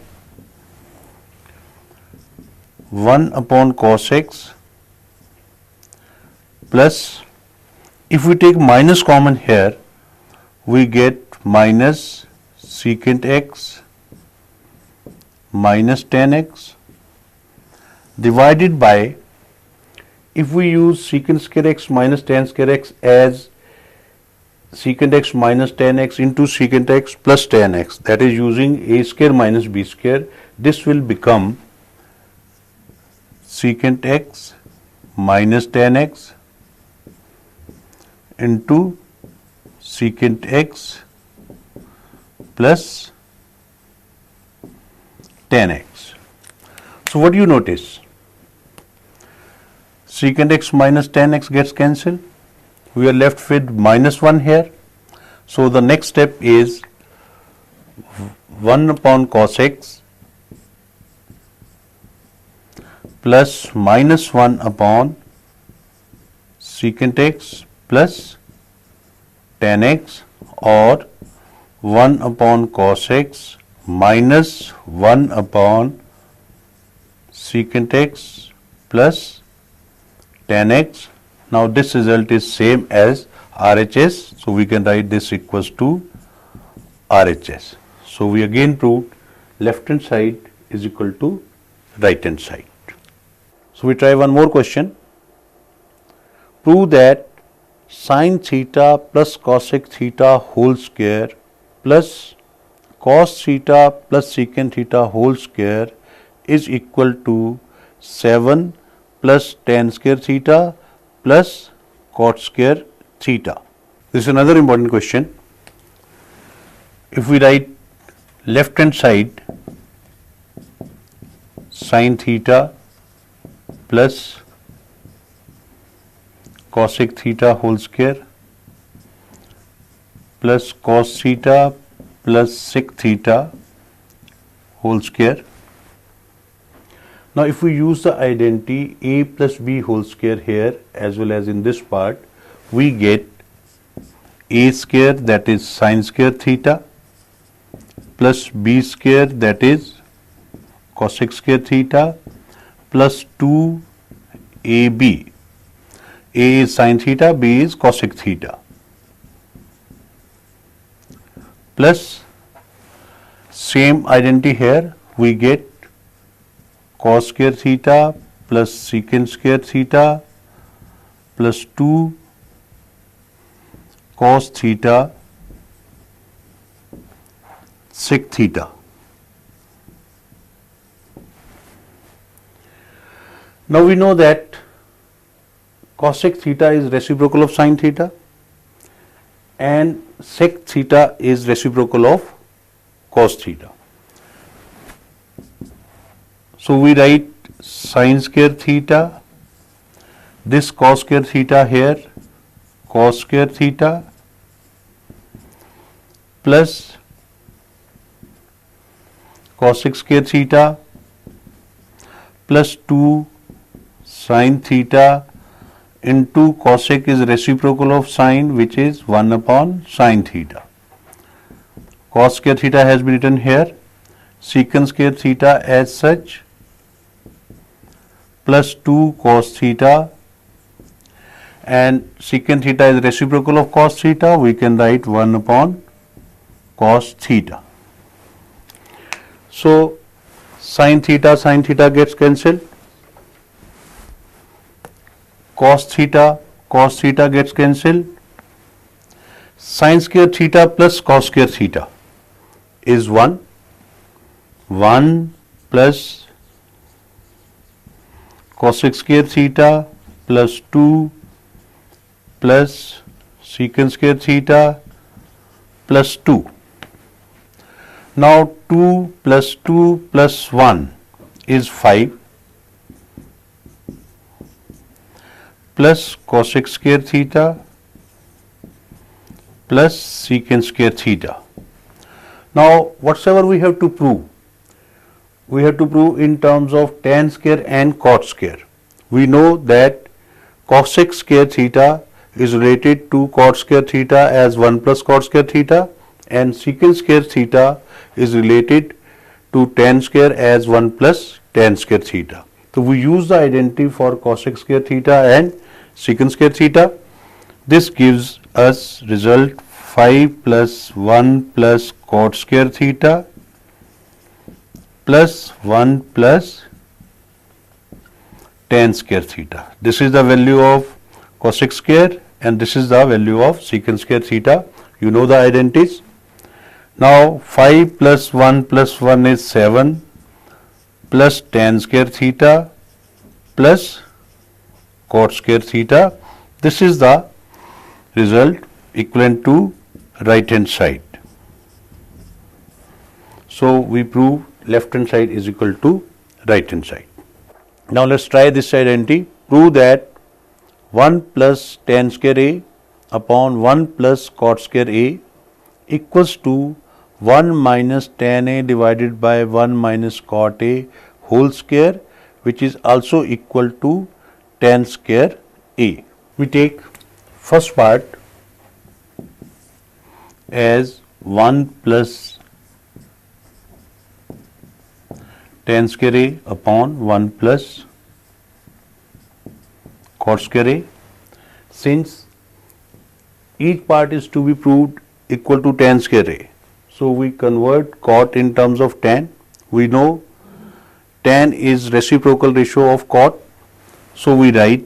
1 upon cos x plus, if we take minus common here, we get minus secant x minus tan x divided by, if we use secant square x minus tan square x as secant x minus tan x into secant x plus tan x, that is using a square minus b square, this will become secant x minus tan x into secant x plus tan x. So what do you notice? Secant x minus tan x gets cancelled. We are left with minus 1 here. So the next step is 1 upon cos x plus minus 1 upon secant x plus tan x, or 1 upon cos x minus 1 upon secant x plus tan x. Now this result is same as RHS, so we can write this equals to RHS. So we again proved left hand side is equal to right hand side. So we try one more question. Prove that sin theta plus cosec theta whole square plus cos theta plus secant theta whole square is equal to 7 plus tan square theta plus cot square theta. This is another important question. If we write left hand side sin theta plus cosec theta whole square plus cos theta plus sec theta whole square. Now if we use the identity a plus b whole square here as well as in this part, we get a square, that is sine square theta, plus b square, that is cosec square theta, plus 2ab. A is sine theta, b is cosec theta, plus same identity here, we get cos square theta plus secant square theta plus 2 cos theta sec theta. Now we know that cosec theta is reciprocal of sine theta and sec theta is reciprocal of cos theta. So we write sine square theta, this cos square theta here, cos square theta plus cosec square theta plus 2 sine theta into cosec is reciprocal of sine, which is 1 upon sine theta. Cos square theta has been written here, secant square theta as such, plus 2 cos theta, and secant theta is reciprocal of cos theta, we can write 1 upon cos theta. So sin theta gets cancelled, cos theta gets cancelled, sin square theta plus cos square theta is 1 plus cosec square theta plus 2 plus secant square theta plus 2. Now 2 plus 2 plus 1 is 5 plus cosec square theta plus secant square theta. Now whatsoever we have to prove in terms of tan square and cot square. We know that cosec square theta is related to cot square theta as 1 plus cot square theta, and secant square theta is related to tan square as 1 plus tan square theta. So we use the identity for cosec square theta and secant square theta. This gives us result 5 plus 1 plus cot square theta plus 1 plus tan square theta. This is the value of cosec square and this is the value of secant square theta. You know the identities. Now 5 plus 1 is 7 plus tan square theta plus cot square theta. This is the result equivalent to right hand side. So we prove left hand side is equal to right hand side. Now let's try this identity. Prove that 1 plus tan square A upon 1 plus cot square A equals to 1 minus tan A divided by 1 minus cot A whole square, which is also equal to tan square A. We take first part as 1 plus tan square A upon 1 plus cot square A. Since each part is to be proved equal to tan square A, so we convert cot in terms of tan. We know tan is reciprocal ratio of cot, so we write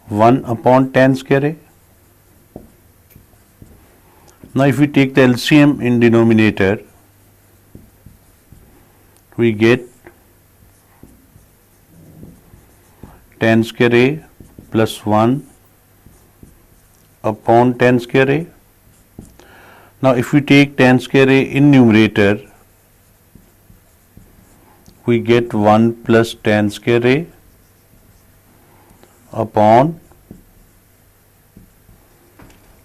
one upon tan square A. Now if we take the LCM in denominator, we get tan square A plus 1 upon tan square A. Now if we take tan square A in numerator, we get 1 plus tan square A upon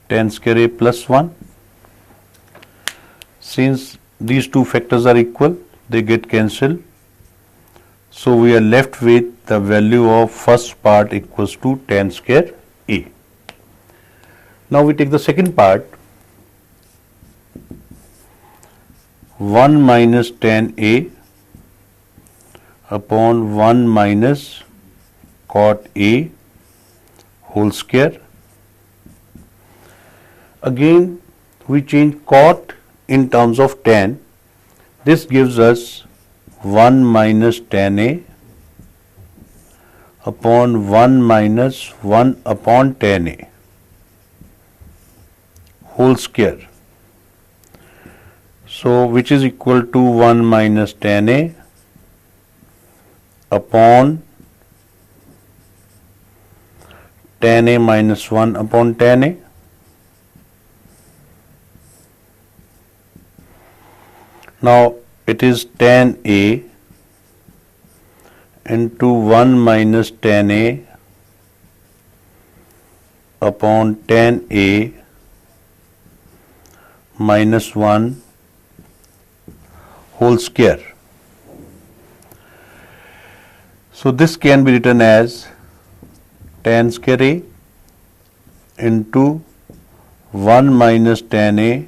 tan square A plus 1. Since these two factors are equal, they get cancelled. So we are left with the value of first part equals to tan square A. Now we take the second part. 1 minus tan A upon 1 minus cot A whole square. Again we change cot in terms of tan. This gives us 1 minus tan A upon 1 minus 1 upon tan A whole square. So which is equal to 1 minus tan A upon tan A minus 1 upon tan A. Now it is tan A into 1 minus tan A upon tan A minus 1 whole square. So this can be written as tan square A into 1 minus tan A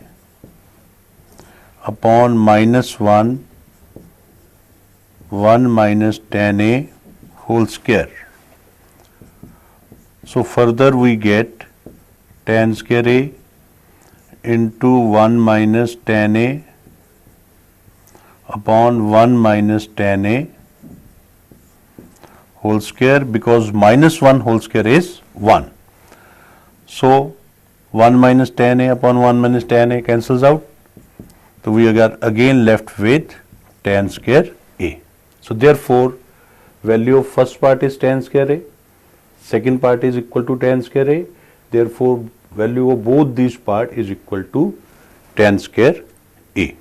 upon minus 1 minus tan A whole square. So further we get tan square A into 1 minus tan A upon 1 minus tan A whole square, because minus 1 whole square is 1. So 1 minus tan A upon 1 minus tan A cancels out. So we are again left with tan square A. So therefore value of first part is tan square A, second part is equal to tan square A. Therefore value of both these part is equal to tan square A.